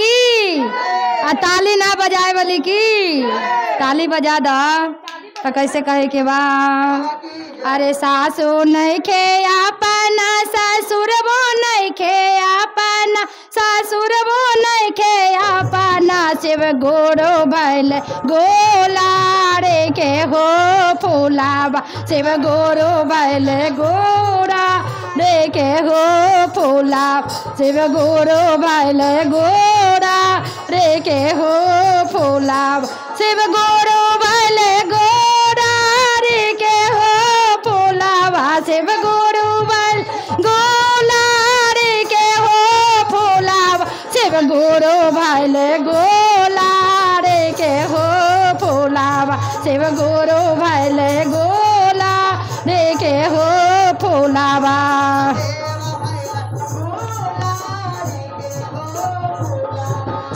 की आ ताली ना बजाए वाली की ताली बजा दा तो कैसे कहे के बा अरे सासू नहीं खे अपना ससुर वो नहीं खे अपना ससुर वो नहीं खे अपना शिव गोरो भैल गोला रे के हो फूलाबा शिव गोरो भैल गोरा रे के हो फूला शिव गोरो भैल गोरा रे के हो फूलाबा शिव गोरो भैल गोरा रे के हो फूलाबा शिव गोरो भैल गोला रे के हो फूलाबा शिव गोरो भैल गोला रे के हो फूलाबा शिव गोरो भैल गोला रे के हो फूलाबा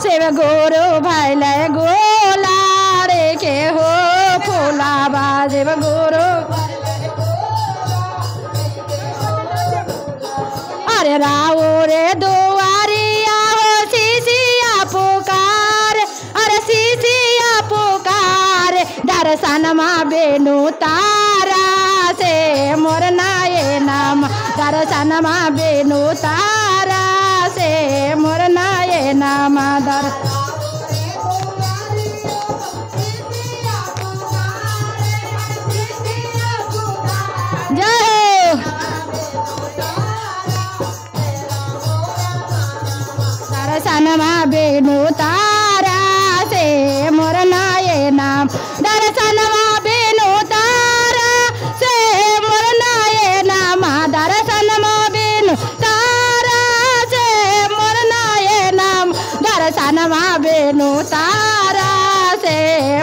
शिव गोरो भैल गोला रे के हो फूलाबा शिव गोरो अरे राव रे दुआरिया हो शिशिया पुकार अरे शिशिया पुकार दर्शन माँ बेनु तारा से मोर नाये नाम दर्शन माँ बेनु तारा से मोर नाये नाम दर जय दर्शन माँ बेनु तारा से मोर नाये नाम दर्शन माँ बेनु तारा से मोर नाये नाम दर्शन माँ बेनु तारा से मोर नाये नाम दर्शन माँ बेनु तारा से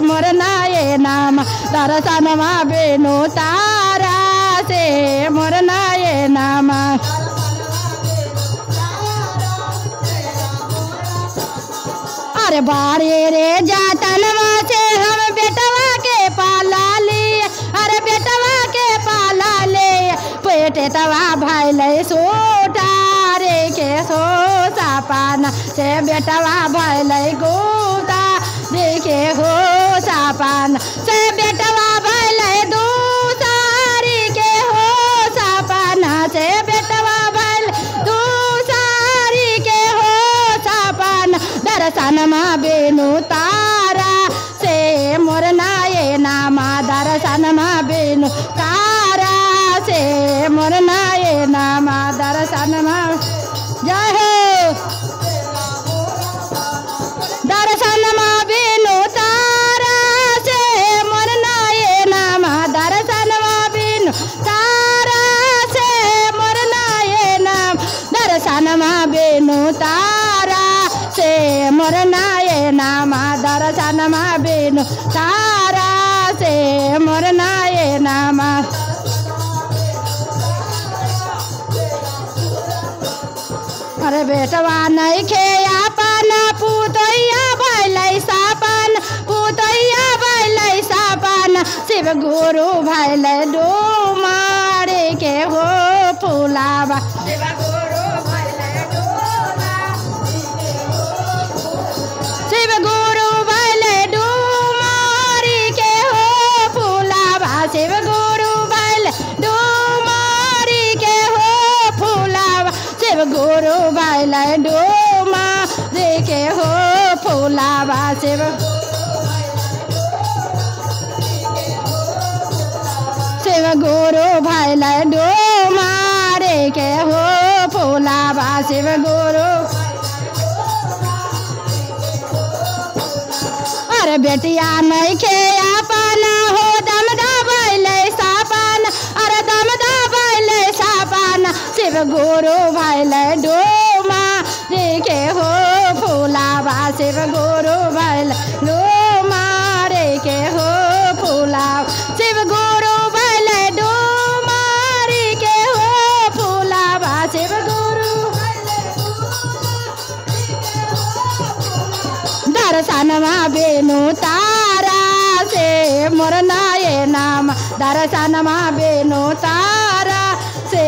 मोर नाये नाम दर्शन माँ बेनु तारा से मोर नाये नाम अरे बारे रे जातनवा से हम बेटवा के पाला ले अरे बेटवा के पाला ले पेटे तवा भाई ले सोटा रे के सो सापाना से बेटवा भाई ले गोता रे के हो सापाना से बेटवा भाई ले दूसारी के हो सापाना से बेटवा भाई दूसारी के हो सापाना दर्शन माँ बेनु तारा से मोर नाये नामा दर्शन माँ बेनु तारा से मोर नाये नामा दर्शन माँ जय हो दर्शन माँ बेनु तारा से मोर नाये नामा दर्शन माँ बेनु तारा से मोर नाये नाम दर्शन माँ बेनु तारा से मोर नाये नामा दर्शन माँ बेनु तारा से मोर नाये नामा अरे बेटवा नहीं खे अपना पुतैया भैलै सापन पुतैया भैलै सापन शिव गुरु भैलै डोमारे के हो फूलाबा शिव गुरु भैलै डोमारी के हो फूलाबा शिव गुरु भैलै डोमारी के हो फूलाबा शिव गुरु भैलै डोमारी के हो फूलाबा शिव शिव गुरु भैलै डोमारे के हो फूलाबा शिव गुरु अरे बेटिया नहीं खे अपना हो दम दबैलै सापन अरे दम दबैलै सापन शिव गुरु भैलै डोमारे के हो फूलाबा शिव गुरु भैलै डोमारे के हो फूलाबा शिव गुरु भैलै डोमारे के हो फूलाबा शिव गुरु दर्शन माँ बेनु तारा से मोर नाये नाम दर्शन माँ बेनु तारा से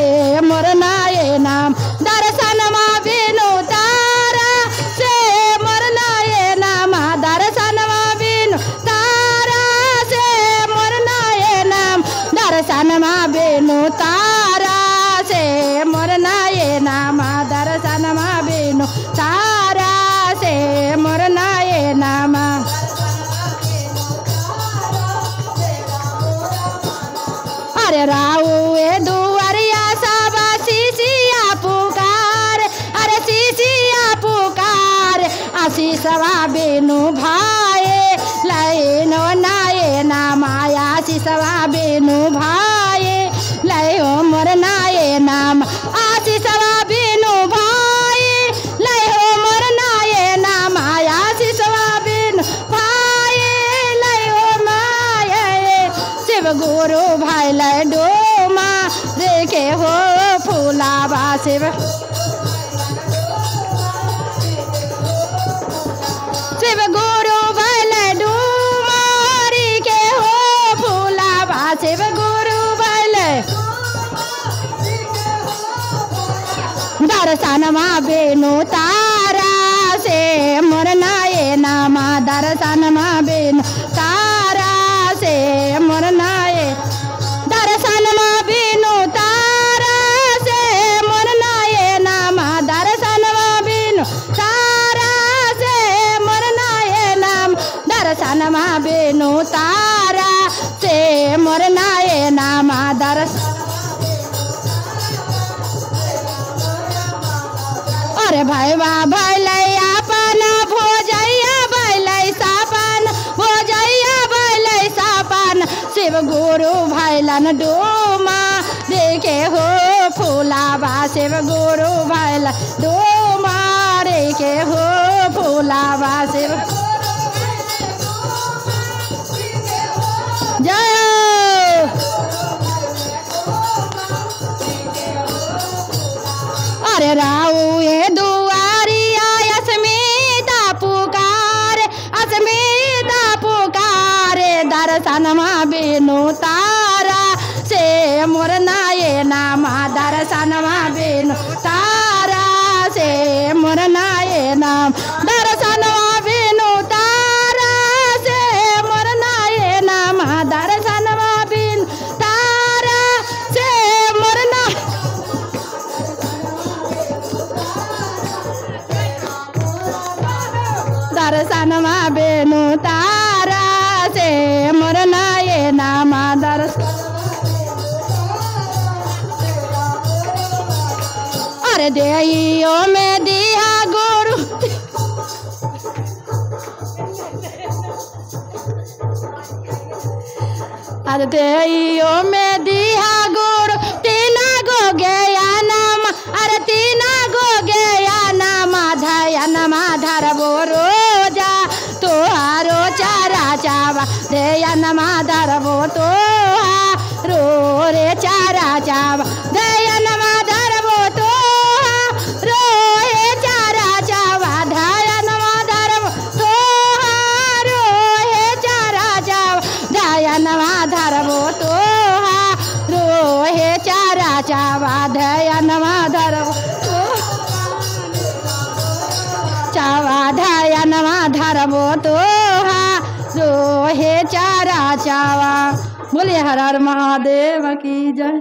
मोर नाये नाम दर्शन माँ बेनु तारा से बेनु तारा से मोर नये नामा। अरे राउए दुआरिया सब शिशिया पुकार, अरे शिशिया पुकार आशीषवा बेनु भाए लयनो नाये नामाया आशीषवा बेनु भाए लयो मोर नाये नाम आशीषवा बेनु भाए लयो मोर नाये नाम आया आशीषवा बेनु भाए लयो माये शिव गुरु भाई डोमा देखे हो फूलाबा शिव शिव गुरु भाई डोमा के हो फूलाबा शिव गुरु भाई दर्शनमा बेनु तारा से मोर नये नामा दर्शनमा बेनु तारा से मोर नये दर्शनमा बेनु तारा से मोर नये नामा दर्शनमा बेनु तारा से मोर नये नाम दर्शनमा बेनु तारा से मोर नये नामा दर्शन। अरे भैया भैलैया अपन भोजैया भैलै सापन भोजैया भैलै सापन शिव गुरु भैलन डोमा देखे हो फूलाबा शिव गुरु भैल डोमा देखे हो फूलाबा शिव जय। अरे राउए दुआरिया अस्मिता पुकार अस्मिता पुकारे दर्शनमा बेनु तारा से मोर नये नामा दर्शनमा बेनु तारा से मोर नये नाम दर्शनमा बेनु तारा से मोर नये नामा दर्शनमा बेनु तारा से मोर दर्शनमा बेनु तारा से मोर नये नामा दर्शन। अरे देइयो में दिया गुरु अरे देइयो में दिया गुरु तीना गो गया नाम अरे तीना गो गया नामा धया नमा धरबो रोजा तोहारो चारा चावा दया नमा धरबो तोहारो रे चारा चावा दया नमा धरबो तोहारो हे चारा चावा दया नमा धरबो तोहारो हे चारा चावा दया नमा धरबो तोहारो हे चारा चावा दया नमा धरबो चावा दया नमा धरबो तोहारो हे चारा चावा। बोलिए हर हर महादेव की जय।